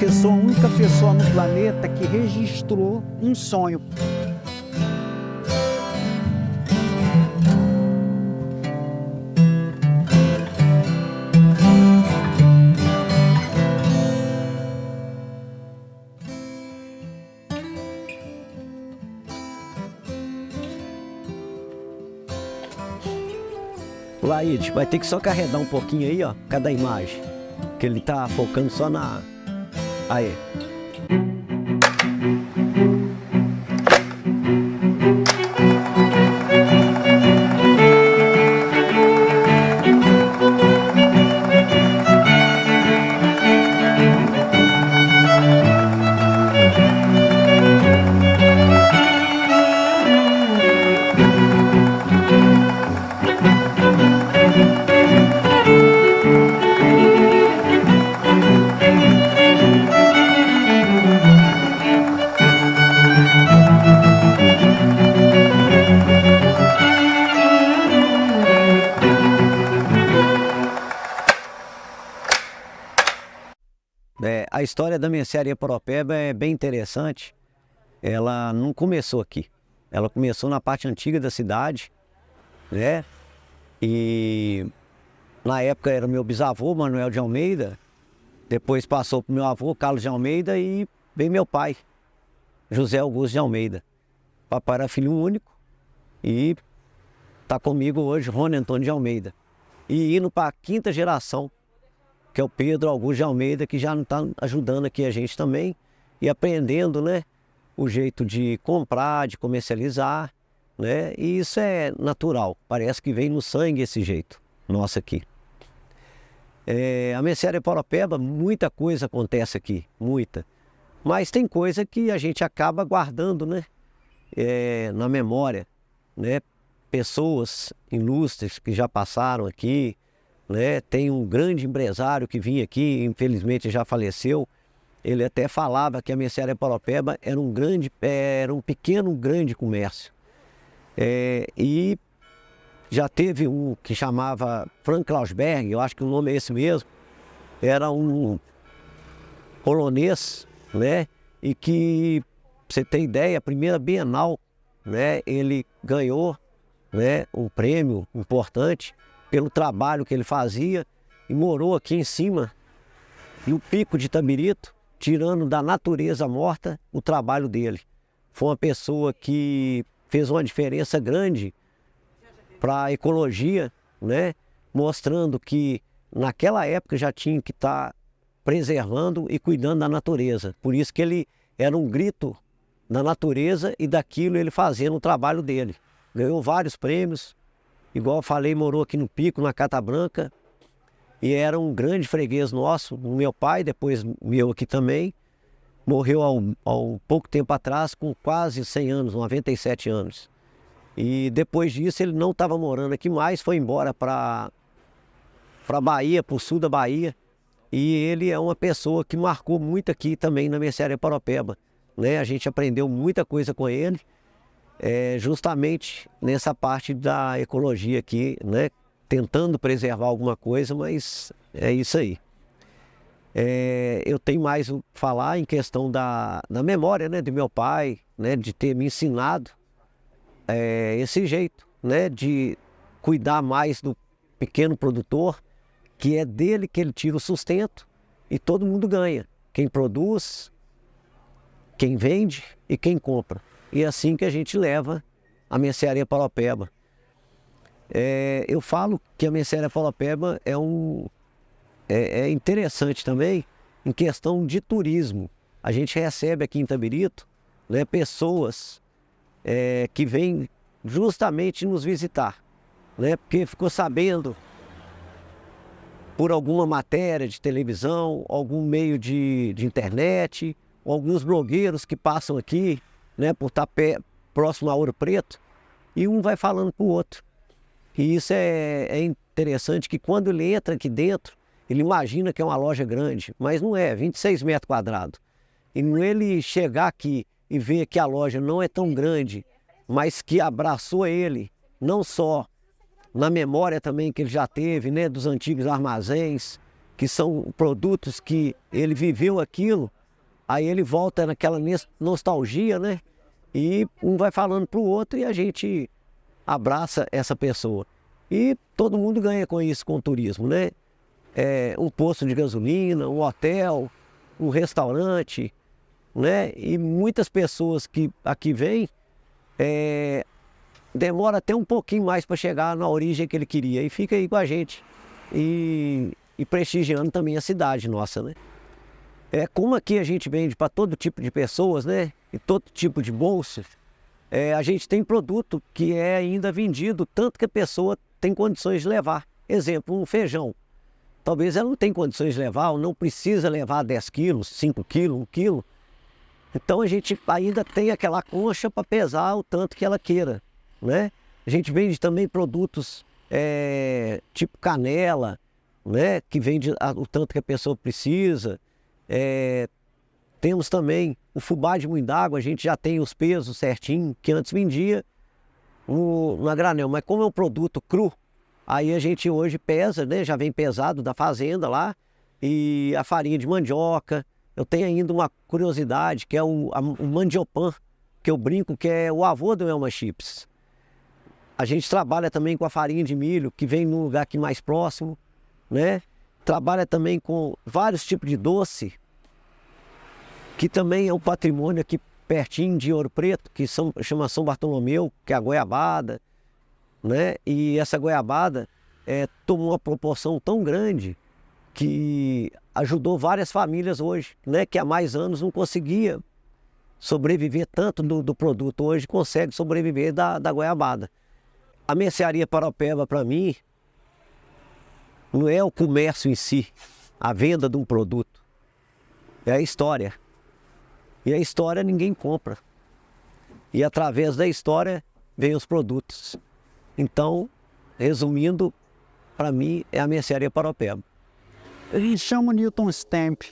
que eu sou a única pessoa no planeta que registrou um sonho. Laíde, vai ter que só carregar um pouquinho aí, ó, cada imagem. Que ele tá focando só na... Aí. A história da Mercearia Paropeba é bem interessante. Ela não começou aqui. Ela começou na parte antiga da cidade, né? E na época era meu bisavô, Manuel de Almeida. Depois passou para o meu avô, Carlos de Almeida, e veio meu pai, José Augusto de Almeida. Papai era filho único e está comigo hoje, Rony Antônio de Almeida. E indo para a quinta geração, que é o Pedro Augusto de Almeida, que já está ajudando aqui a gente também e aprendendo, né, o jeito de comprar, de comercializar, né, e isso é natural, parece que vem no sangue esse jeito nosso aqui. A Mercearia Paropeba, muita coisa acontece aqui, muita, mas tem coisa que a gente acaba guardando, né, na memória, né, pessoas ilustres que já passaram aqui, né? Tem um grande empresário que vinha aqui, infelizmente já faleceu. Ele até falava que a Mercearia Paropeba era um pequeno grande comércio. E já teve um que chamava Frank Klausberg, eu acho que o nome é esse mesmo, era um polonês, né? E que, pra você ter ideia, a primeira Bienal, né? Ele ganhou, né, um prêmio importante pelo trabalho que ele fazia e morou aqui em cima, no Pico de Itabirito, tirando da natureza morta o trabalho dele. Foi uma pessoa que fez uma diferença grande para a ecologia, né? Mostrando que naquela época já tinha que estar preservando e cuidando da natureza. Por isso que ele era um grito da natureza e daquilo ele fazendo o trabalho dele. Ganhou vários prêmios. Igual eu falei, morou aqui no Pico, na Cata Branca, e era um grande freguês nosso, o meu pai, depois meu aqui também, morreu há pouco tempo atrás, com quase 100 anos, 97 anos. E depois disso ele não estava morando aqui mais, foi embora para Bahia, para o sul da Bahia, e ele é uma pessoa que marcou muito aqui também na Mercearia Paropeba, né? A gente aprendeu muita coisa com ele, justamente nessa parte da ecologia aqui, né? Tentando preservar alguma coisa, mas é isso aí. Eu tenho mais o que falar em questão da memória, né, do meu pai, né, de ter me ensinado esse jeito, né, de cuidar mais do pequeno produtor, que é dele que ele tira o sustento e todo mundo ganha. Quem produz, quem vende e quem compra. E é assim que a gente leva a Mercearia Paropeba. Eu falo que a Mercearia Paropeba é interessante também em questão de turismo. A gente recebe aqui em Itabirito, né, pessoas que vêm justamente nos visitar, né, porque ficou sabendo por alguma matéria de televisão, algum meio de internet, alguns blogueiros que passam aqui, né, por estar próximo a Ouro Preto, e um vai falando para o outro. E isso é interessante, que quando ele entra aqui dentro, ele imagina que é uma loja grande, mas não é, 26 metros quadrados. E ele chegar aqui e ver que a loja não é tão grande, mas que abraçou ele, não só na memória também que ele já teve, né, dos antigos armazéns, que são produtos que ele viveu aquilo, aí ele volta naquela nostalgia, né? E um vai falando para o outro e a gente abraça essa pessoa. E todo mundo ganha com isso, com o turismo, né? Um posto de gasolina, um hotel, um restaurante, né? E muitas pessoas que aqui vêm, demora até um pouquinho mais para chegar na origem que ele queria e fica aí com a gente e prestigiando também a cidade nossa, né? Como aqui a gente vende para todo tipo de pessoas, né? E todo tipo de bolsas, a gente tem produto que é ainda vendido tanto que a pessoa tem condições de levar. Exemplo, um feijão. Talvez ela não tenha condições de levar, ou não precisa levar 10 quilos, 5 quilos, 1 quilo. Então a gente ainda tem aquela concha para pesar o tanto que ela queira, né? A gente vende também produtos tipo canela, né? Que vende o tanto que a pessoa precisa. Temos também o fubá de moinho d'água, a gente já tem os pesos certinho, que antes vendia na granel, mas como é um produto cru, aí a gente hoje pesa, né? Já vem pesado da fazenda lá, e a farinha de mandioca. Eu tenho ainda uma curiosidade, que é o mandiopan, que eu brinco que é o avô do Elma Chips. A gente trabalha também com a farinha de milho, que vem num lugar aqui mais próximo, né? Trabalha também com vários tipos de doce, que também é um patrimônio aqui pertinho de Ouro Preto, que chama São Bartolomeu, que é a goiabada, né? E essa goiabada tomou uma proporção tão grande que ajudou várias famílias hoje, né? Que há mais anos não conseguia sobreviver tanto do produto, hoje consegue sobreviver da goiabada. A mercearia Paraupeba, para mim, não é o comércio em si, a venda de um produto, é a história. E a história ninguém compra. E através da história vem os produtos. Então, resumindo, para mim é a mercearia Paraupeba. Eu me chamo Newton Stamp,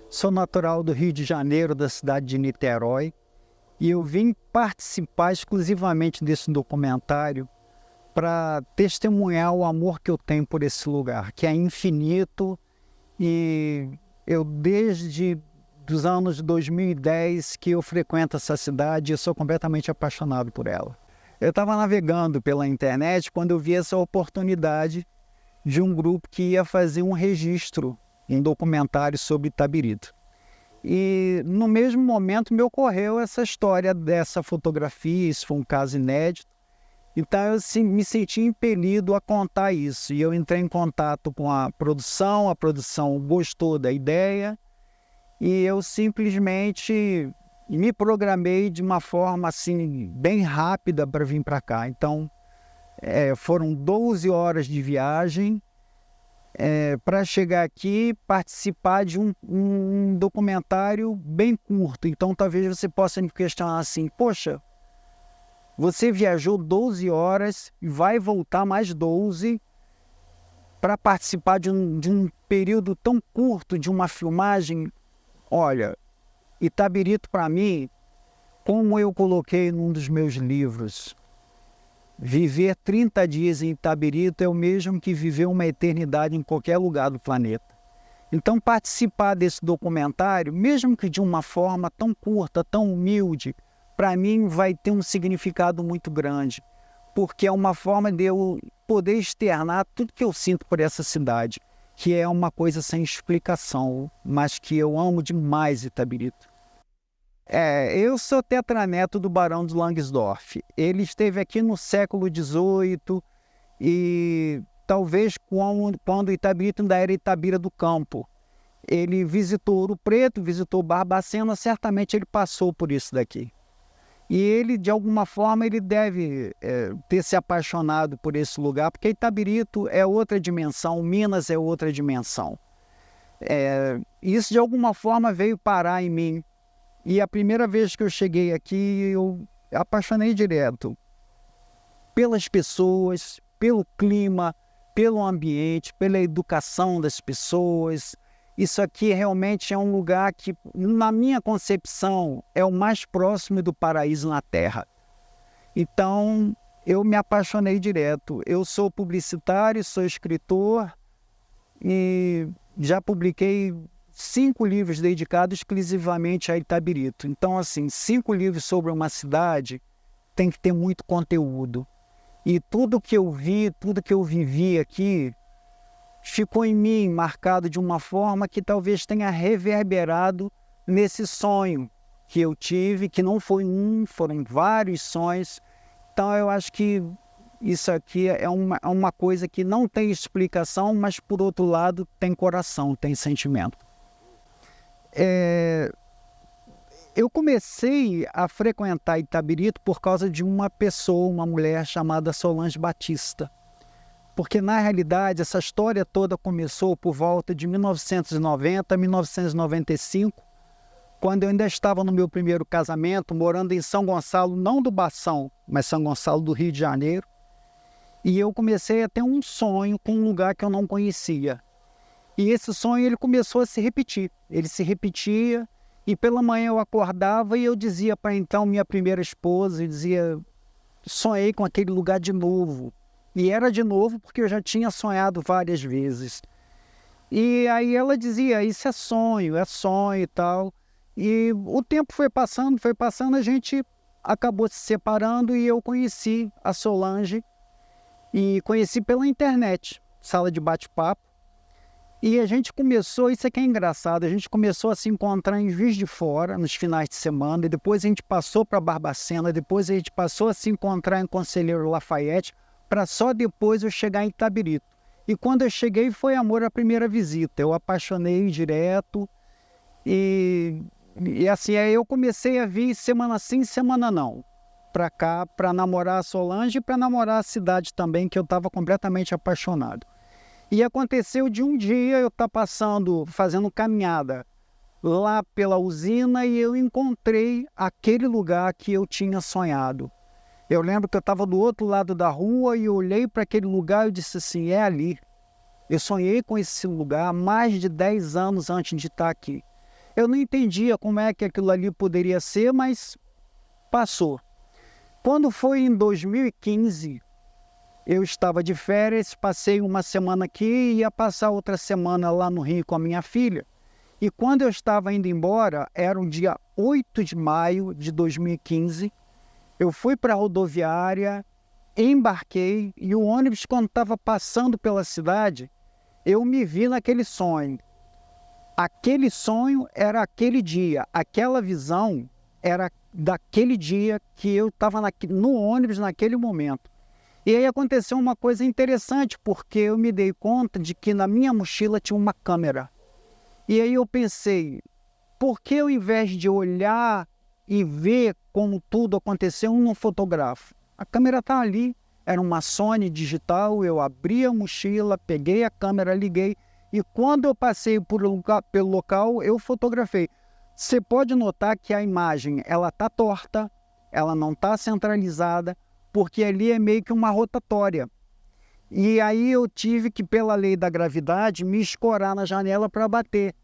sou natural do Rio de Janeiro, da cidade de Niterói, e eu vim participar exclusivamente desse documentário para testemunhar o amor que eu tenho por esse lugar, que é infinito, e eu desde os anos de 2010 que eu frequento essa cidade e eu sou completamente apaixonado por ela. Eu estava navegando pela internet quando eu vi essa oportunidade de um grupo que ia fazer um registro, um documentário sobre Itabirito. E no mesmo momento me ocorreu essa história dessa fotografia, isso foi um caso inédito. Então eu me senti impelido a contar isso. E eu entrei em contato com a produção gostou da ideia e eu simplesmente me programei de uma forma assim bem rápida para vir para cá. Então foram 12 horas de viagem para chegar aqui, participar de um documentário bem curto. Então talvez você possa me questionar assim, poxa, você viajou 12 horas e vai voltar mais 12 para participar de um período tão curto de uma filmagem? Olha, Itabirito para mim, como eu coloquei num dos meus livros, viver 30 dias em Itabirito é o mesmo que viver uma eternidade em qualquer lugar do planeta. Então participar desse documentário, mesmo que de uma forma tão curta, tão humilde, para mim vai ter um significado muito grande, porque é uma forma de eu poder externar tudo que eu sinto por essa cidade, que é uma coisa sem explicação, mas que eu amo demais Itabirito. Eu sou tetraneto do Barão de Langsdorff. Ele esteve aqui no século XVIII e talvez quando Itabirito ainda era Itabira do Campo. Ele visitou Ouro Preto, visitou Barbacena, certamente ele passou por isso daqui. E ele, de alguma forma, ele deve ter se apaixonado por esse lugar, porque Itabirito é outra dimensão, Minas é outra dimensão. Isso, de alguma forma, veio parar em mim. E a primeira vez que eu cheguei aqui, eu apaixonei direto pelas pessoas, pelo clima, pelo ambiente, pela educação das pessoas. Isso aqui realmente é um lugar que, na minha concepção, é o mais próximo do paraíso na Terra. Então, eu me apaixonei direto. Eu sou publicitário, sou escritor e já publiquei 5 livros dedicados exclusivamente a Itabirito. Então, assim, 5 livros sobre uma cidade tem que ter muito conteúdo. E tudo que eu vi, tudo que eu vivi aqui, ficou em mim marcado de uma forma que talvez tenha reverberado nesse sonho que eu tive, que não foi um, foram vários sonhos. Então eu acho que isso aqui é uma coisa que não tem explicação, mas por outro lado tem coração, tem sentimento. Eu comecei a frequentar Itabirito por causa de uma pessoa, uma mulher chamada Solange Batista. Porque, na realidade, essa história toda começou por volta de 1990, 1995, quando eu ainda estava no meu primeiro casamento, morando em São Gonçalo, não do Bação, mas São Gonçalo do Rio de Janeiro. E eu comecei a ter um sonho com um lugar que eu não conhecia. E esse sonho ele começou a se repetir. Ele se repetia e pela manhã eu acordava e eu dizia para então minha primeira esposa, eu dizia, sonhei com aquele lugar de novo. E era de novo porque eu já tinha sonhado várias vezes. E aí ela dizia, isso é sonho e tal. E o tempo foi passando, a gente acabou se separando e eu conheci a Solange. E conheci pela internet, sala de bate-papo. E a gente começou, isso aqui é engraçado, a gente começou a se encontrar em Juiz de Fora, nos finais de semana, e depois a gente passou para Barbacena, depois a gente passou a se encontrar em Conselheiro Lafayette, para só depois eu chegar em Itabirito. E quando eu cheguei foi amor à primeira visita, eu apaixonei direto, e assim, aí eu comecei a vir semana sim, semana não, para cá, para namorar a Solange e para namorar a cidade também, que eu estava completamente apaixonado. E aconteceu de um dia eu estar passando, fazendo caminhada lá pela usina e eu encontrei aquele lugar que eu tinha sonhado. Eu lembro que eu estava do outro lado da rua e eu olhei para aquele lugar e disse assim, é ali. Eu sonhei com esse lugar há mais de 10 anos antes de estar aqui. Eu não entendia como é que aquilo ali poderia ser, mas passou. Quando foi em 2015, eu estava de férias, passei uma semana aqui e ia passar outra semana lá no Rio com a minha filha. E quando eu estava indo embora, era o dia 8 de maio de 2015, eu fui para a rodoviária, embarquei e o ônibus, quando estava passando pela cidade, eu me vi naquele sonho. Aquele sonho era aquele dia, aquela visão era daquele dia que eu estava no ônibus naquele momento. E aí aconteceu uma coisa interessante, porque eu me dei conta de que na minha mochila tinha uma câmera. E aí eu pensei, por que ao invés de olhar e ver como tudo aconteceu, eu não fotografo? A câmera está ali, era uma Sony digital, eu abri a mochila, peguei a câmera, liguei, e quando eu passei pelo local, eu fotografei. Você pode notar que a imagem ela está torta, ela não está centralizada, porque ali é meio que uma rotatória. E aí eu tive que, pela lei da gravidade, me escorar na janela para bater.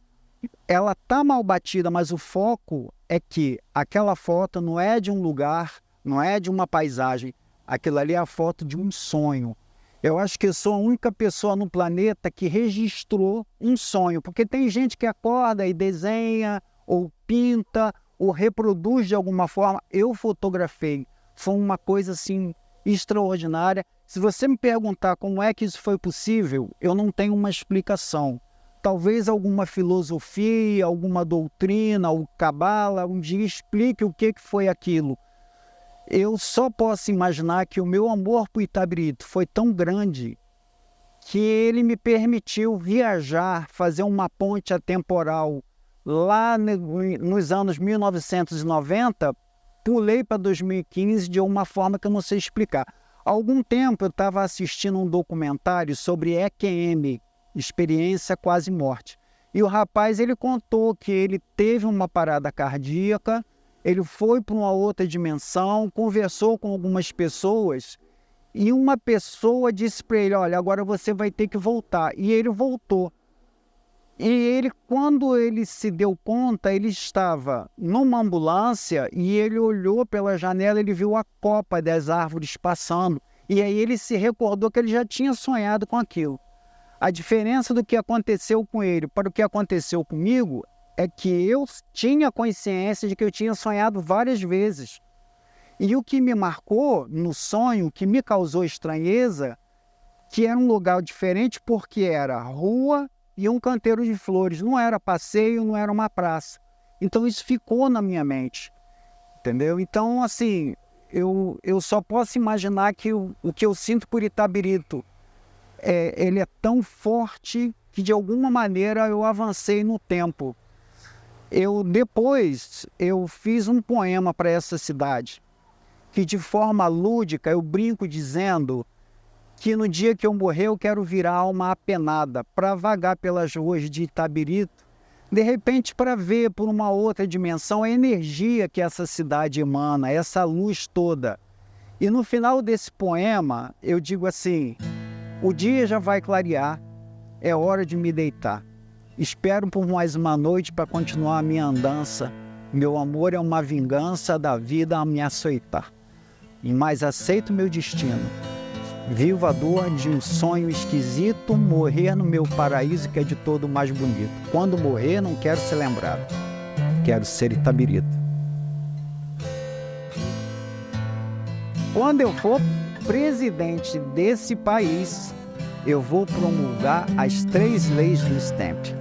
Ela está mal batida, mas o foco é que aquela foto não é de um lugar, não é de uma paisagem. Aquilo ali é a foto de um sonho. Eu acho que eu sou a única pessoa no planeta que registrou um sonho, porque tem gente que acorda e desenha, ou pinta, ou reproduz de alguma forma. Eu fotografei. Foi uma coisa assim extraordinária. Se você me perguntar como é que isso foi possível, eu não tenho uma explicação. Talvez alguma filosofia, alguma doutrina, ou cabala, um dia explique o que foi aquilo. Eu só posso imaginar que o meu amor por Itabirito foi tão grande que ele me permitiu viajar, fazer uma ponte atemporal lá nos anos 1990, pulei para 2015 de uma forma que eu não sei explicar. Há algum tempo eu estava assistindo um documentário sobre EQM, Experiência Quase Morte. E o rapaz ele contou que ele teve uma parada cardíaca, ele foi para uma outra dimensão, conversou com algumas pessoas e uma pessoa disse para ele, olha, agora você vai ter que voltar. E ele voltou. E ele, quando ele se deu conta, ele estava numa ambulância e ele olhou pela janela, ele viu a copa das árvores passando. E aí ele se recordou que ele já tinha sonhado com aquilo. A diferença do que aconteceu com ele para o que aconteceu comigo é que eu tinha consciência de que eu tinha sonhado várias vezes. E o que me marcou no sonho, o que me causou estranheza, que era um lugar diferente porque era rua e um canteiro de flores. Não era passeio, não era uma praça. Então isso ficou na minha mente, entendeu? Então, assim, eu só posso imaginar que o que eu sinto por Itabirito, ele é tão forte que de alguma maneira eu avancei no tempo. Depois eu fiz um poema para essa cidade, que de forma lúdica eu brinco dizendo que no dia que eu morrer eu quero virar alma apenada para vagar pelas ruas de Itabirito, de repente para ver por uma outra dimensão a energia que essa cidade emana, essa luz toda. E no final desse poema eu digo assim: o dia já vai clarear, é hora de me deitar. Espero por mais uma noite para continuar a minha andança. Meu amor é uma vingança da vida a me açoitar. Mas aceito meu destino. Vivo a dor de um sonho esquisito, morrer no meu paraíso que é de todo mais bonito. Quando morrer, não quero ser lembrado. Quero ser Itabirito. Quando eu for presidente desse país, eu vou promulgar as 3 leis do STAMP.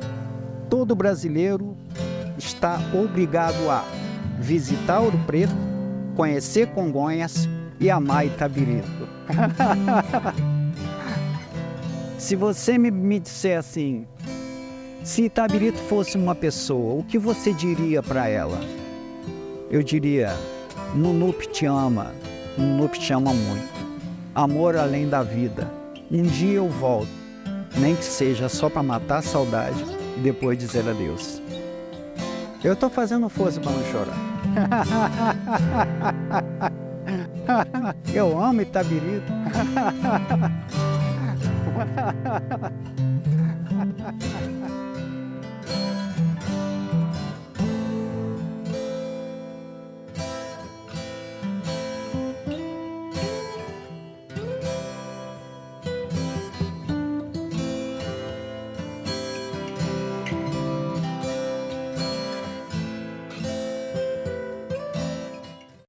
Todo brasileiro está obrigado a visitar Ouro Preto, conhecer Congonhas e amar Itabirito. Se você me disser assim, se Itabirito fosse uma pessoa, o que você diria para ela? Eu diria: Nunup te ama, Nunup te ama muito. Amor além da vida. Um dia eu volto, nem que seja só para matar a saudade e depois dizer adeus. Eu estou fazendo força para não chorar. Eu amo Itabirito.